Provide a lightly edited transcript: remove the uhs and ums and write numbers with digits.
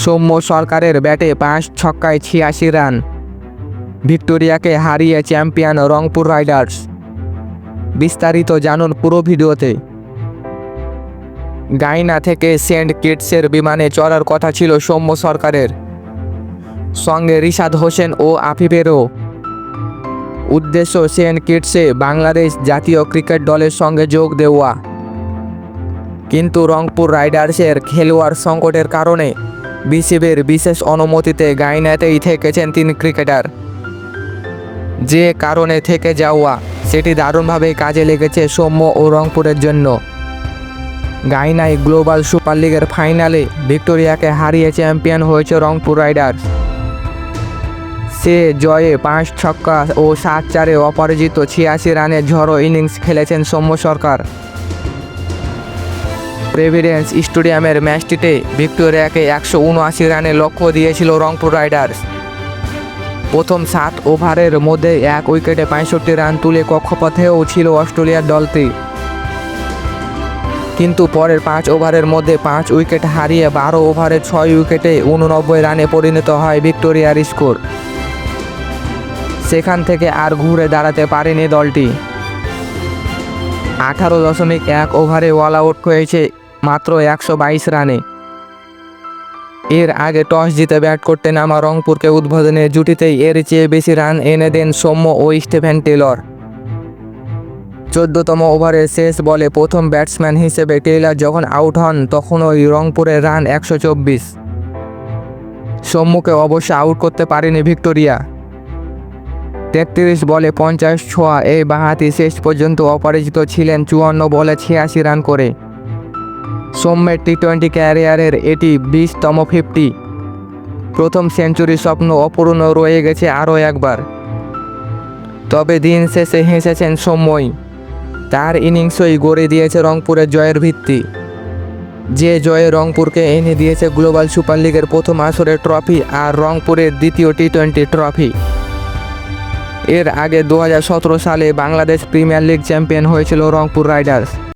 সৌম্য সরকারের ব্যাটে 5 ছক্কায় 86 রান। ভিক্টোরিয়াকে হারিয়ে চ্যাম্পিয়ন রংপুর রাইডার্স। বিস্তারিত জানুন পুরো ভিডিওতে। গাইনা থেকে সেন্ট কিটসের বিমানে চড়ার কথা ছিল সৌম্য সরকারের, সঙ্গে রিশাদ হোসেন ও আফিফেরও। উদ্দেশ্য সেন্ট কিটসে বাংলাদেশ জাতীয় ক্রিকেট দলের সঙ্গে যোগ দেওয়া। কিন্তু রংপুর রাইডার্সের খেলোয়াড় সংকটের কারণে বিসিবির বিশেষ অনুমতিতে গাইনাতেই থেকেছেন 3 ক্রিকেটার। যে কারণে থেকে যাওয়া সেটি দারুণভাবে কাজে লেগেছে সৌম্য ও রংপুরের জন্য। গাইনায় গ্লোবাল সুপার লিগের ফাইনালে ভিক্টোরিয়াকে হারিয়ে চ্যাম্পিয়ন হয়েছে রংপুর রাইডার্স। সে জয়ে 5 ছক্কা ও 7-4-এ অপরাজিত 86 রানের ঝড়ো ইনিংস খেলেছেন সৌম্য সরকার। প্রেসিডেন্স স্টেডিয়ামের ম্যাচটিতে ভিক্টোরিয়াকে 179 রানের লক্ষ্য দিয়েছিল রংপুর রাইডার্স। প্রথম 7 ওভারের মধ্যে 1 উইকেটে 65 রান তুলে কক্ষপথেও ছিল অস্ট্রেলিয়ার দলটি। কিন্তু পরের 5 ওভারের মধ্যে 5 উইকেট হারিয়ে 12 ওভারে 6 উইকেটে 89 রানে পরিণত হয় ভিক্টোরিয়ার স্কোর। সেখান থেকে আর ঘুরে দাঁড়াতে পারেনি দলটি। 18.1 ওভারে অল আউট হয়েছে মাত্র 122 রানে। এর আগে টস জিতে ব্যাট করতে নামা রংপুরকে উদ্বোধনের জুটিতেই এর চেয়ে বেশি রান এনে দেন সৌম্য ও স্টিফেন টেলর। 14তম ওভারের শেষ বলে প্রথম ব্যাটসম্যান হিসেবে টেইলর যখন আউট হন তখনই রংপুরের রান 124। সৌম্যকে অবশ্য আউট করতে পারেনি ভিক্টোরিয়া। 33 বলে 50 ছোঁয়া এই বাঁহাতি শেষ পর্যন্ত অপরাজিত ছিলেন 54 বলে 86 রান করে। সৌম্যের টি-20 ক্যারিয়ারের এটি 20তম 50। প্রথম সেঞ্চুরির স্বপ্ন অপূর্ণ রয়ে গেছে আরও একবার। তবে দিন শেষে হেসেছেন সৌম্যই। তার ইনিংসই গড়ে দিয়েছে রংপুরের জয়ের ভিত্তি। যে জয়ে রংপুরকে এনে দিয়েছে গ্লোবাল সুপার লিগের প্রথম আসরের ট্রফি আর রংপুরের দ্বিতীয় টি-20 ট্রফি। এর আগে 2017 সালে বাংলাদেশ প্রিমিয়ার লিগ চ্যাম্পিয়ন হয়েছিল রংপুর রাইডার্স।